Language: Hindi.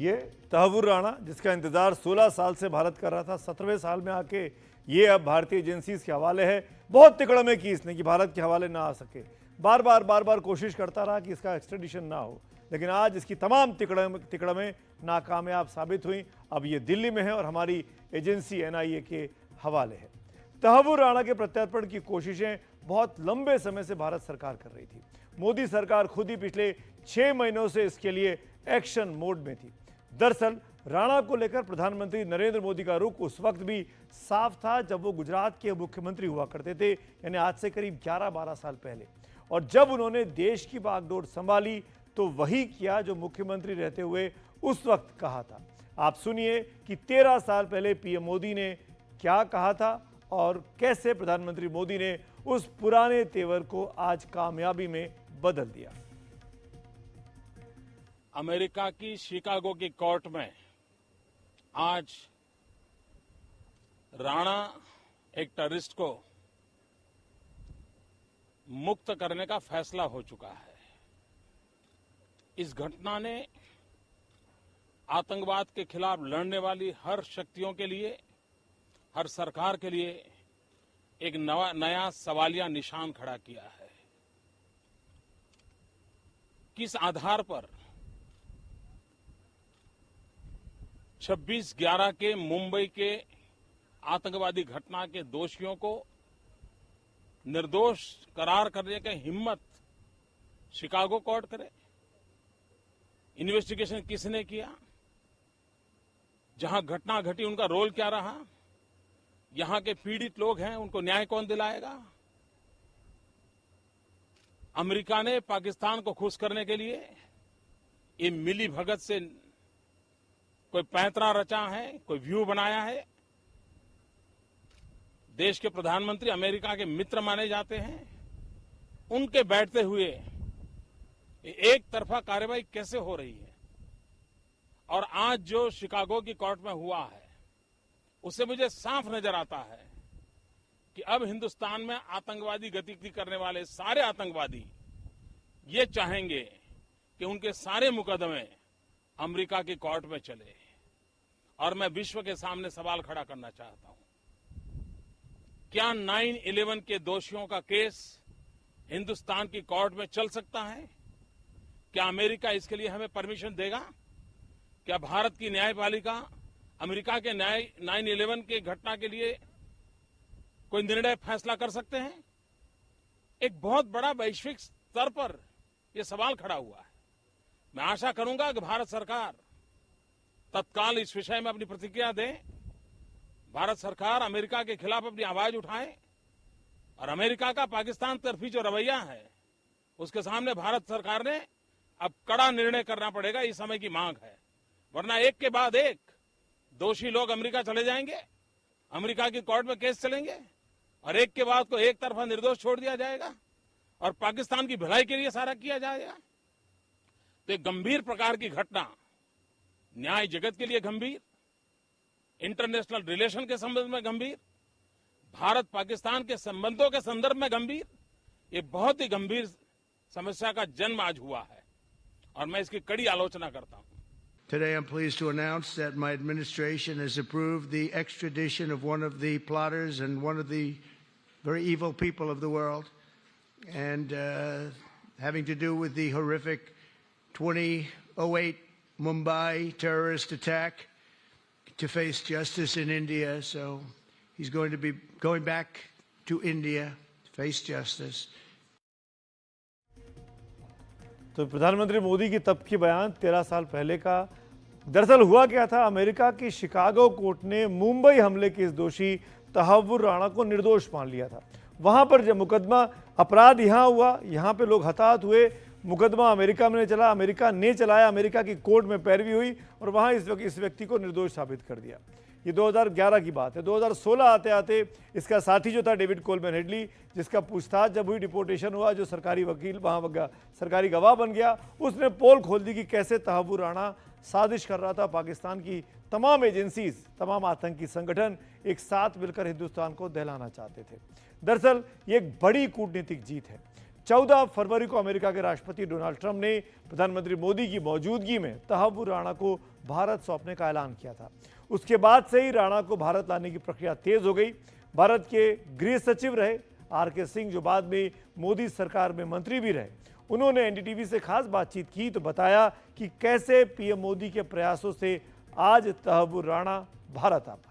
ये तहव्वुर राणा, जिसका इंतजार 16 साल से भारत कर रहा था, 17वें साल में आके ये अब भारतीय एजेंसीज के हवाले है। बहुत तिकड़मे की इसने कि भारत के हवाले ना आ सके, बार बार कोशिश करता रहा कि इसका एक्सट्रेडिशन ना हो, लेकिन आज इसकी तमाम तिकड़में नाकामयाब साबित हुई। अब ये दिल्ली में है और हमारी एजेंसी NIA के हवाले है। तहव्वुर राणा के प्रत्यार्पण की कोशिशें बहुत लंबे समय से भारत सरकार कर रही थी। मोदी सरकार खुद ही पिछले 6 महीनों से इसके लिए एक्शन मोड में थी। दरअसल राणा को लेकर प्रधानमंत्री नरेंद्र मोदी का रुख उस वक्त भी साफ था जब वो गुजरात के मुख्यमंत्री हुआ करते थे, यानी आज से करीब 11-12 साल पहले। और जब उन्होंने देश की बागडोर संभाली तो वही किया जो मुख्यमंत्री रहते हुए उस वक्त कहा था। आप सुनिए कि 13 साल पहले PM मोदी ने क्या कहा था और कैसे प्रधानमंत्री मोदी ने उस पुराने तेवर को आज कामयाबी में बदल दिया। अमेरिका की शिकागो की कोर्ट में आज राणा एक टेररिस्ट को मुक्त करने का फैसला हो चुका है। इस घटना ने आतंकवाद के खिलाफ लड़ने वाली हर शक्तियों के लिए, हर सरकार के लिए एक नया सवालिया निशान खड़ा किया है। किस आधार पर 26/11 के मुंबई के आतंकवादी घटना के दोषियों को निर्दोष करार करने की हिम्मत शिकागो कोर्ट करे? इन्वेस्टिगेशन किसने किया? जहां घटना घटी उनका रोल क्या रहा? यहां के पीड़ित लोग हैं, उनको न्याय कौन दिलाएगा? अमेरिका ने पाकिस्तान को खुश करने के लिए ये मिली भगत से कोई पैंतरा रचा है, कोई व्यू बनाया है। देश के प्रधानमंत्री अमेरिका के मित्र माने जाते हैं, उनके बैठते हुए एक तरफा कार्रवाई कैसे हो रही है? और आज जो शिकागो की कोर्ट में हुआ है उससे मुझे साफ नजर आता है कि अब हिंदुस्तान में आतंकवादी गतिविधि करने वाले सारे आतंकवादी ये चाहेंगे कि उनके सारे मुकदमे अमेरिका की कोर्ट में चले। और मैं विश्व के सामने सवाल खड़ा करना चाहता हूं, क्या 9/11 के दोषियों का केस हिंदुस्तान की कोर्ट में चल सकता है? क्या अमेरिका इसके लिए हमें परमिशन देगा? क्या भारत की न्यायपालिका अमेरिका के 9/11 के घटना के लिए कोई निर्णय फैसला कर सकते हैं? एक बहुत बड़ा वैश्विक स्तर पर यह सवाल खड़ा हुआ है। मैं आशा करूंगा कि भारत सरकार तत्काल इस विषय में अपनी प्रतिक्रिया दे। भारत सरकार अमेरिका के खिलाफ अपनी आवाज उठाए और अमेरिका का पाकिस्तान तरफी जो रवैया है उसके सामने भारत सरकार ने अब कड़ा निर्णय करना पड़ेगा। इस समय की मांग है, वरना एक के बाद एक दोषी लोग अमेरिका चले जाएंगे, अमेरिका की कोर्ट में केस चलेंगे और एक के बाद को एक तरफा निर्दोष छोड़ दिया जाएगा और पाकिस्तान की भलाई के लिए सारा किया जाएगा। तो एक गंभीर प्रकार की घटना, न्याय जगत के लिए गंभीर, इंटरनेशनल रिलेशन के संबंध में गंभीर, भारत पाकिस्तान के संबंधों के संदर्भ में गंभीर, ये बहुत ही गंभीर समस्या का जन्म आज हुआ है और मैं इसकी कड़ी आलोचना करता हूं। Today, I'm pleased to announce that my administration has approved the extradition of one of the plotters and one of the very evil people of the world, and having to do with the horrific 2008 Mumbai terrorist attack, to face justice in India. So he's going to be going back to India to face justice. तो प्रधानमंत्री मोदी की तब की बयान 13 साल पहले का। दरअसल हुआ क्या था, अमेरिका की शिकागो कोर्ट ने मुंबई हमले के इस दोषी तहव्वुर राणा को निर्दोष मान लिया था। वहां पर जब मुकदमा, अपराध यहां हुआ, यहां पे लोग हताहत हुए, मुकदमा अमेरिका में चला, अमेरिका ने चलाया, अमेरिका की कोर्ट में पैरवी हुई और वहां इस व्यक्ति को निर्दोष साबित कर दिया। ये 2011 की बात है। 2016 आते आते इसका साथी जो था डेविड कोलमैन हेडली, जिसका पूछताछ जब हुई, डिपोर्टेशन हुआ, जो सरकारी वकील वहाँ सरकारी गवाह बन गया, उसने पोल खोल दी कि कैसे तहव्वुर राणा साजिश कर रहा था। पाकिस्तान की तमाम एजेंसीज, तमाम आतंकी संगठन एक साथ मिलकर हिंदुस्तान को दहलाना चाहते थे। दरअसल ये एक बड़ी कूटनीतिक जीत है। 14 फरवरी को अमेरिका के राष्ट्रपति डोनाल्ड ट्रंप ने प्रधानमंत्री मोदी की मौजूदगी में तहव्वुर राणा को भारत सौंपने का ऐलान किया था। उसके बाद से ही राणा को भारत लाने की प्रक्रिया तेज हो गई। भारत के गृह सचिव रहे आर.के. सिंह, जो बाद में मोदी सरकार में मंत्री भी रहे, उन्होंने एनडीटीवी से खास बातचीत की तो बताया कि कैसे पीएम मोदी के प्रयासों से आज तहव्वुर राणा भारत आ पाए।